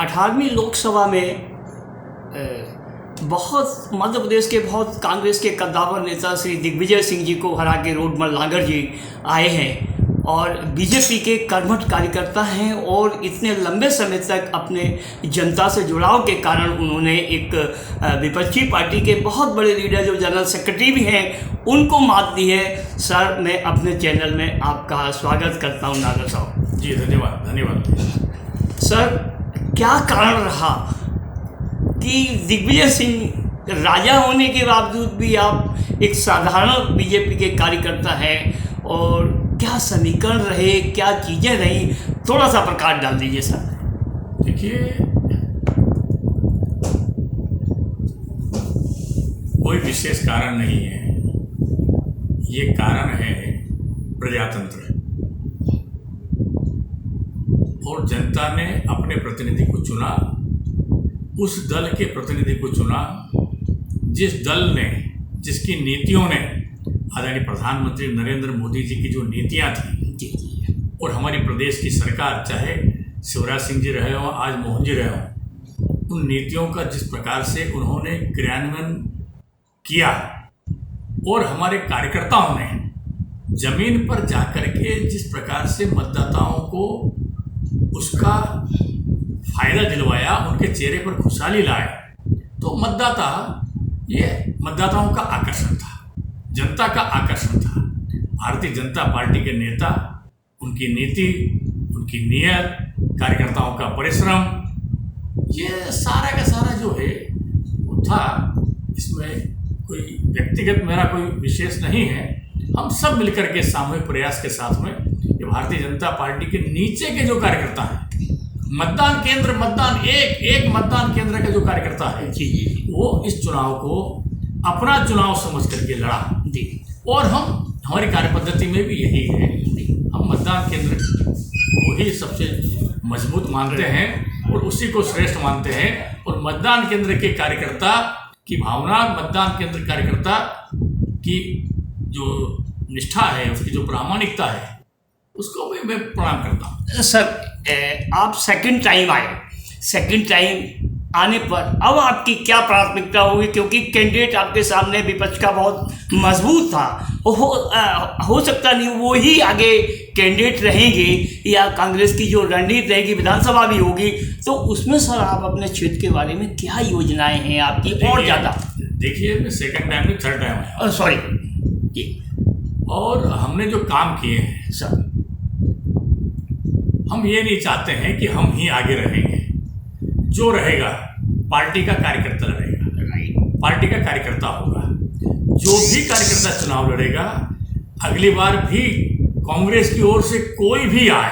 18वीं लोकसभा में बहुत मध्य प्रदेश के बहुत कांग्रेस के कद्दावर नेता श्री दिग्विजय सिंह जी को हरा के रोडमल लागर जी आए हैं और बीजेपी के कर्मठ कार्यकर्ता हैं और इतने लंबे समय तक अपने जनता से जुड़ाव के कारण उन्होंने एक विपक्षी पार्टी के बहुत बड़े लीडर जो जनरल सेक्रेटरी भी हैं उनको मात दी है। सर, मैं अपने चैनल में आपका स्वागत करता हूं नागर साहब जी। धन्यवाद। सर, क्या कारण रहा कि दिग्विजय सिंह राजा होने के बावजूद भी आप एक साधारण बीजेपी के कार्यकर्ता हैं, और क्या समीकरण रहे, क्या चीज़ें रही, थोड़ा सा प्रकाश डाल दीजिए सर। देखिए, कोई विशेष कारण नहीं है, ये कारण है प्रजातंत्र। और जनता ने अपने प्रतिनिधि को चुना, उस दल के प्रतिनिधि को चुना जिस दल ने, जिसकी नीतियों ने आदरणीय प्रधानमंत्री नरेंद्र मोदी जी की जो नीतियां थी और हमारी प्रदेश की सरकार, चाहे शिवराज सिंह जी रहे हों, आज मोहन जी रहे हों, उन नीतियों का जिस प्रकार से उन्होंने क्रियान्वयन किया और हमारे कार्यकर्ताओं ने जमीन पर जाकर के जिस प्रकार से मतदाताओं को उसका फायदा दिलवाया, उनके चेहरे पर खुशहाली लाए, तो ये मतदाताओं का आकर्षण था, जनता का आकर्षण था। भारतीय जनता पार्टी के नेता, उनकी नीति, उनकी नीयत, कार्यकर्ताओं का परिश्रम, ये सारा का सारा जो है वो था। इसमें कोई व्यक्तिगत मेरा कोई विशेष नहीं है, हम सब मिलकर के सामूहिक प्रयास के साथ में ये भारतीय जनता पार्टी के नीचे के जो कार्यकर्ता हैं, मतदान केंद्र का जो कार्यकर्ता है वो इस चुनाव को अपना चुनाव समझ करके लड़ा। और हमारी कार्यपद्धति में भी यही है, हम मतदान केंद्र को ही सबसे मजबूत मानते हैं और उसी को श्रेष्ठ मानते हैं। और मतदान केंद्र के कार्यकर्ता की भावना, मतदान केंद्र कार्यकर्ता की जो निष्ठा है, उसकी जो प्रामाणिकता है, उसको भी मैं प्रणाम करता हूँ। सर, आप सेकंड टाइम आने पर अब आपकी क्या प्राथमिकता होगी, क्योंकि कैंडिडेट आपके सामने विपक्ष का बहुत मजबूत था, हो सकता नहीं वो ही आगे कैंडिडेट रहेंगे या कांग्रेस की जो रणनीति रहेगी, विधानसभा भी होगी, तो उसमें सर आप अपने क्षेत्र के बारे में क्या योजनाएं हैं आपकी और ज़्यादा? देखिए, मैं सेकंड टाइम में थर्ड टाइम आया, सॉरी। और हमने जो काम किए हैं सर, हम ये नहीं चाहते हैं कि हम ही आगे रहेंगे। जो रहेगा पार्टी का कार्यकर्ता लड़ेगा, पार्टी का कार्यकर्ता होगा। जो भी कार्यकर्ता चुनाव लड़ेगा, अगली बार भी कांग्रेस की ओर से कोई भी आए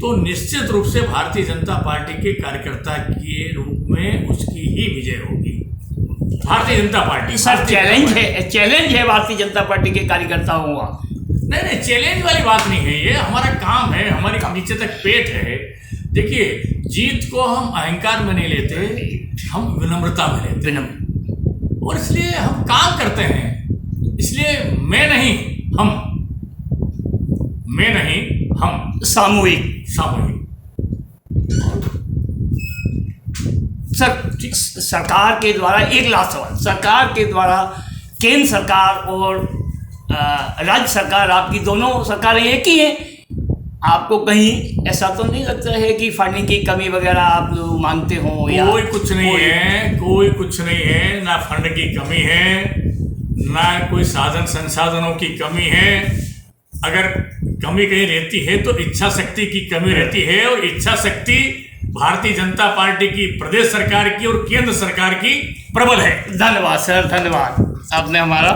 तो निश्चित रूप से भारतीय जनता पार्टी के कार्यकर्ता के रूप में उसकी ही विजय होगी। Bharatiya Janata party sir, challenge है भारतीय जनता पार्टी के कार्यकर्ताओं का। नहीं, चैलेंज वाली बात नहीं है, ये हमारा काम है, हमारे नीचे तक पेट है। देखिए, जीत को हम अहंकार में नहीं लेते, हम विनम्रता में लेते हैं, और इसलिए हम काम करते हैं। इसलिए मैं नहीं हम सामूहिक। सर, सरकार के द्वारा एक लास्ट सवाल, सरकार के द्वारा केंद्र सरकार और राज्य सरकार, आपकी दोनों सरकारें एक ही हैं, आपको कहीं ऐसा तो नहीं लगता है कि फंडिंग की कमी वगैरह आप लोग मांगते हो? या कोई कुछ नहीं है, ना फंड की कमी है, ना कोई साधन संसाधनों की कमी है। अगर कमी कहीं रहती है तो इच्छा शक्ति की कमी रहती है, और इच्छा शक्ति भारतीय जनता पार्टी की, प्रदेश सरकार की और केंद्र सरकार की प्रबल है। धन्यवाद सर, धन्यवाद। आपने हमारा